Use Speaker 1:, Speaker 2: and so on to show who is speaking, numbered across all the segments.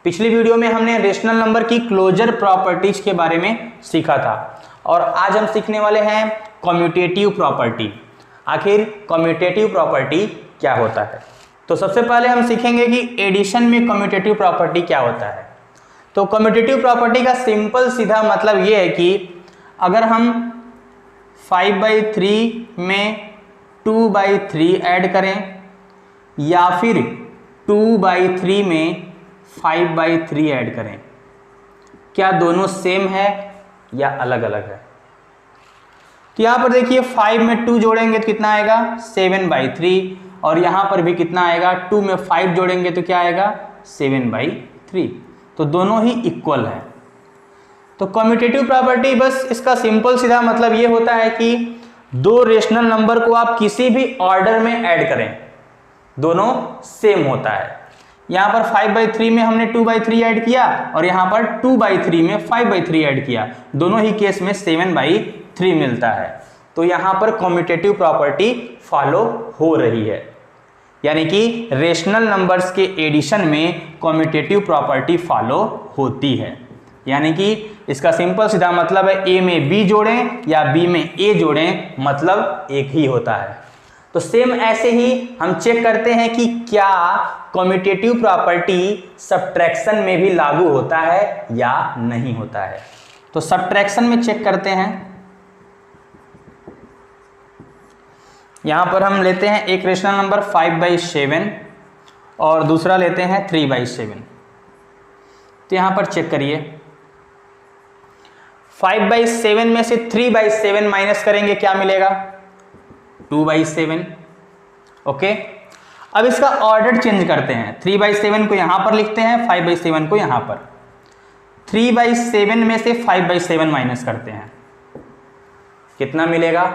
Speaker 1: पिछली वीडियो में हमने रेशनल नंबर की क्लोजर प्रॉपर्टीज के बारे में सीखा था और आज हम सीखने वाले हैं कम्यूटेटिव प्रॉपर्टी। आखिर कम्यूटेटिव प्रॉपर्टी क्या होता है? तो सबसे पहले हम सीखेंगे कि एडिशन में कम्यूटेटिव प्रॉपर्टी क्या होता है। तो कम्यूटेटिव प्रॉपर्टी का सिंपल सीधा मतलब ये है कि अगर हम 5/3 में 2/3 ऐड करें या फिर 2/3 में 5/3 ऐड करें, क्या दोनों सेम है या अलग अलग है? तो यहाँ पर देखिए 5 में 2 जोड़ेंगे तो कितना आएगा 7/3 और यहाँ पर भी कितना आएगा 2 में 5 जोड़ेंगे तो क्या आएगा 7/3। तो दोनों ही इक्वल है। तो कम्यूटेटिव प्रॉपर्टी बस इसका सिंपल सीधा मतलब ये होता है कि दो रेशनल नंबर को आप किसी भी ऑर्डर में ऐड करें, दोनों सेम होता है। यहाँ पर 5/3 में हमने 2/3 ऐड किया और यहाँ पर 2/3 में 5/3 ऐड किया, दोनों ही केस में 7/3 मिलता है। तो यहाँ पर कम्यूटेटिव प्रॉपर्टी फॉलो हो रही है, यानी कि रेशनल नंबर्स के एडिशन में कम्यूटेटिव प्रॉपर्टी फॉलो होती है। यानी कि इसका सिंपल सीधा मतलब है ए में बी जोड़ें या बी में ए जोड़ें, मतलब एक ही होता है। तो सेम ऐसे ही हम चेक करते हैं कि क्या कम्यूटेटिव प्रॉपर्टी सब्ट्रैक्शन में भी लागू होता है या नहीं होता है। तो सब्ट्रैक्शन में चेक करते हैं। यहां पर हम लेते हैं एक रेशनल नंबर 5/7 और दूसरा लेते हैं 3/7। तो यहां पर चेक करिए 5/7 में से 3/7 माइनस करेंगे, क्या मिलेगा 2/7। ओके, अब इसका ऑर्डर चेंज करते हैं। 3/7 को यहां पर लिखते हैं, 5/7 को यहां पर। 3/7 में से 5/7 माइनस करते हैं, कितना मिलेगा?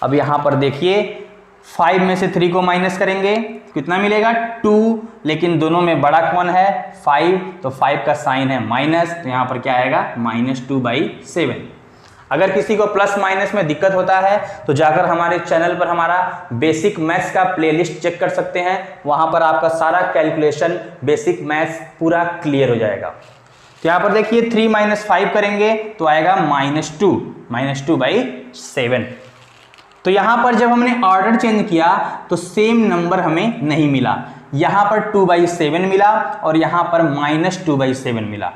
Speaker 1: अब यहां पर देखिए 5 में से 3 को माइनस करेंगे, कितना मिलेगा 2, लेकिन दोनों में बड़ा कौन है 5, तो 5 का साइन है माइनस, तो यहां पर क्या आएगा -2/7। अगर किसी को प्लस माइनस में दिक्कत होता है तो जाकर हमारे चैनल पर हमारा बेसिक मैथ्स का प्लेलिस्ट चेक कर सकते हैं, वहां पर आपका सारा कैलकुलेशन बेसिक मैथ्स पूरा क्लियर हो जाएगा। तो यहां पर देखिए 3 - 5 करेंगे तो आएगा -2/7। तो यहां पर जब हमने ऑर्डर चेंज किया तो सेम नंबर हमें नहीं मिला, यहां पर 2/7 मिला और यहां पर -2/7 मिला।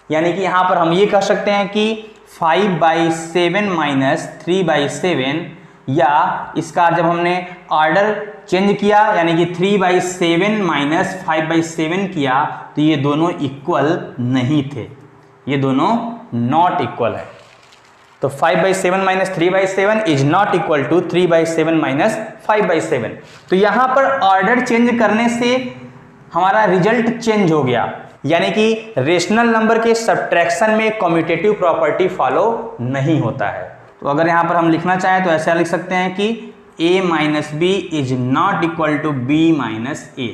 Speaker 1: यानी कि यहां पर हम ये कह सकते हैं कि 5/7 - 3/7, या इसका जब हमने ऑर्डर चेंज किया यानी कि 3/7 - 5/7 किया तो ये दोनों इक्वल नहीं थे, ये दोनों नॉट इक्वल है। तो 5/7 - 3/7 इज नॉट इक्वल टू 3/7 - 5/7। तो यहां पर ऑर्डर चेंज करने से हमारा रिजल्ट चेंज हो गया, यानी कि रेशनल नंबर के सब्ट्रैक्शन में कम्यूटेटिव प्रॉपर्टी फॉलो नहीं होता है। तो अगर यहां पर हम लिखना चाहें तो ऐसा लिख सकते हैं कि a - b is not equal to b - a,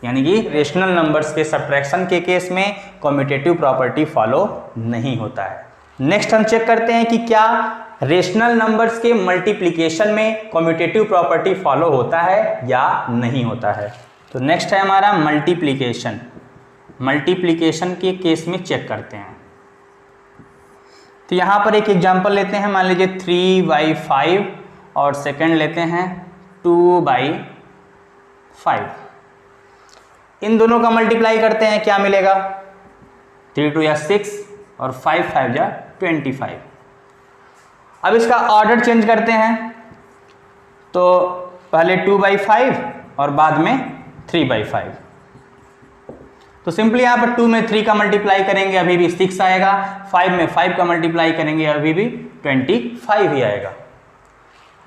Speaker 1: यानी कि रेशनल नंबर्स के सब्ट्रैक्शन के केस में कम्यूटेटिव प्रॉपर्टी फॉलो नहीं होता है। नेक्स्ट हम चेक करते हैं कि क्या रेशनल नंबर्स के मल्टीप्लिकेशन में कम्यूटेटिव प्रॉपर्टी फॉलो होता है या नहीं होता है। तो नेक्स्ट है हमारा मल्टीप्लिकेशन। मल्टीप्लिकेशन के केस में चेक करते हैं। तो यहां पर एक एग्जांपल लेते हैं, मान लीजिए 3/5 और सेकंड लेते हैं 2/5। इन दोनों का मल्टीप्लाई करते हैं, क्या मिलेगा 3 2 6 और 5 5 25। अब इसका ऑर्डर चेंज करते हैं, तो पहले 2/5 और बाद में 3/5। तो सिंपली यहां पर 2 में 3 का मल्टीप्लाई करेंगे अभी भी 6 आएगा, 5 में 5 का मल्टीप्लाई करेंगे अभी भी 25 ही आएगा।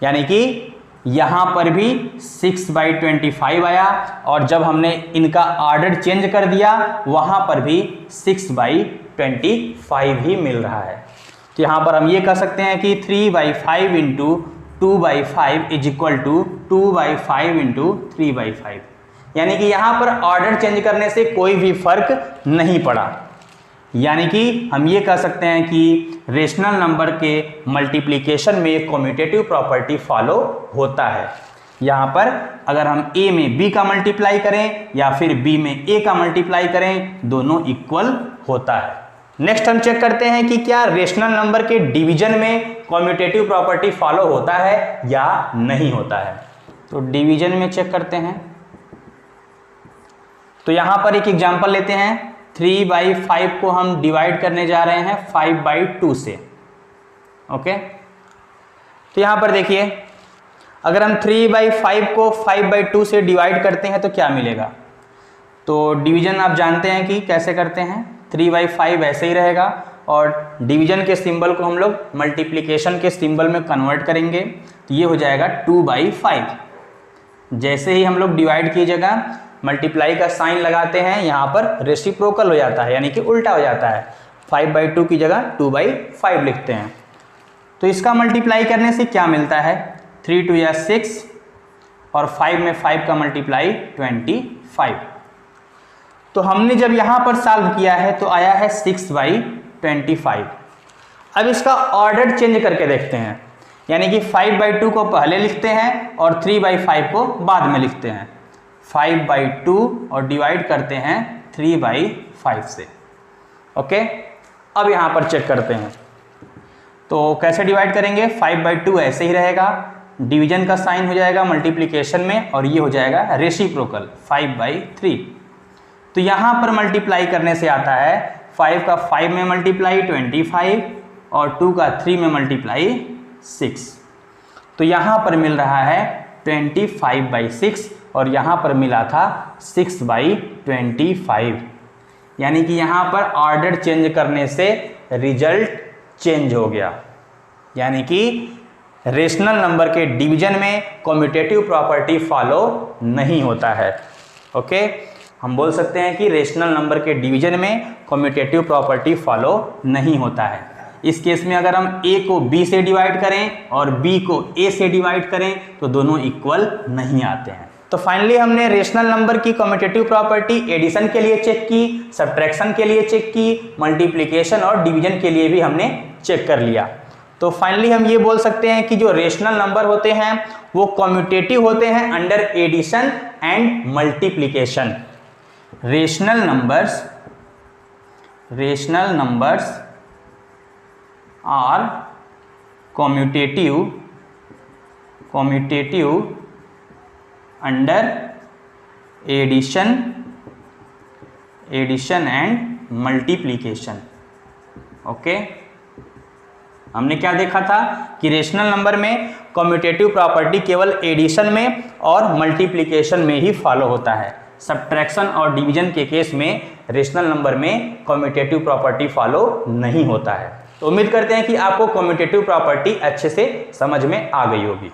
Speaker 1: यानी कि यहां पर भी 6/25 आया और जब हमने इनका ऑर्डर चेंज कर दिया वहां पर भी 6/25 ही मिल रहा है। तो यहां पर हम ये कह सकते हैं कि 3/5 × 2/5 इज इक्वल टू 2/5 × 3/5, यानी कि यहां पर ऑर्डर चेंज करने से कोई भी फर्क नहीं पड़ा। यानी कि हम ये कह सकते हैं कि रेशनल नंबर के मल्टीप्लिकेशन में कम्यूटेटिव प्रॉपर्टी फॉलो होता है। यहाँ पर अगर हम a में b का मल्टीप्लाई करें या फिर b में a का मल्टीप्लाई करें, दोनों इक्वल होता है। नेक्स्ट हम चेक करते हैं कि क्या रेशनल नंबर के डिवीजन में कम्यूटेटिव प्रॉपर्टी फॉलो होता है या नहीं होता है। तो डिवीजन में चेक करते हैं। तो यहां पर एक एग्जांपल लेते हैं। 3/5 को हम डिवाइड करने जा रहे हैं 5/2 से। ओके, तो यहां पर देखिए, अगर हम 3/5 को 5/2 से डिवाइड करते हैं तो क्या मिलेगा। तो डिवीजन आप जानते हैं कि कैसे करते हैं। 3/5 ऐसे ही रहेगा और डिवीजन के सिंबल को हम लोग मल्टीप्लिकेशन के सिंबल में कन्वर्ट करेंगे, तो ये हो जाएगा 2/5। जैसे ही हम लोग डिवाइड की जगह मल्टीप्लाई का साइन लगाते हैं, यहाँ पर रेसिप्रोकल हो जाता है, यानी कि उल्टा हो जाता है। 5/2 की जगह 2/5 लिखते हैं। तो इसका मल्टीप्लाई करने से क्या मिलता है, 3 2 या 6 और 5 में 5 का मल्टीप्लाई 25। तो हमने जब यहाँ पर सॉल्व किया है तो आया है 6/25। अब इसका ऑर्डर चेंज करके देखते हैं, यानी कि 5/2 को पहले लिखते हैं और 3/5 को बाद में लिखते हैं। 5/2 और डिवाइड करते हैं 3/5 से। ओके, अब यहाँ पर चेक करते हैं। तो कैसे डिवाइड करेंगे, 5/2 ऐसे ही रहेगा, डिवीजन का साइन हो जाएगा मल्टीप्लिकेशन में और ये हो जाएगा रेसिप्रोकल 5/3। तो यहाँ पर मल्टीप्लाई करने से आता है 5 का 5 में मल्टीप्लाई 25 और 2 का 3 में मल्टीप्लाई 6। तो यहाँ पर मिल रहा है 25/6 और यहाँ पर मिला था 6/25। यानी कि यहाँ पर ऑर्डर चेंज करने से रिजल्ट चेंज हो गया, यानी कि रेशनल नंबर के डिवीजन में कम्यूटेटिव प्रॉपर्टी फॉलो नहीं होता है। ओके, हम बोल सकते हैं कि रेशनल नंबर के डिवीजन में कम्यूटेटिव प्रॉपर्टी फॉलो नहीं होता है। इस केस में अगर हम a को b से डिवाइड करें और b को a से डिवाइड करें तो दोनों इक्वल नहीं आते हैं। तो फाइनली हमने रेशनल नंबर की कम्यूटेटिव प्रॉपर्टी एडिशन के लिए चेक की, सब्ट्रैक्शन के लिए चेक की, मल्टीप्लिकेशन और डिवीजन के लिए भी हमने चेक कर लिया। तो फाइनली हम ये बोल सकते हैं कि जो रेशनल नंबर होते हैं वो कम्यूटेटिव होते हैं under addition and multiplication. Rational numbers are commutative under addition and multiplication. Okay, हमने क्या देखा था कि रेशनल नंबर में कम्यूटेटिव प्रॉपर्टी केवल एडिशन में और मल्टीप्लिकेशन में ही फॉलो होता है। सब्ट्रैक्शन और डिवीजन के केस में रेशनल नंबर में कम्यूटेटिव प्रॉपर्टी फॉलो नहीं होता है। तो उम्मीद करते हैं कि आपको कम्यूटेटिव प्रॉपर्टी अच्छे से समझ में आ गई होगी।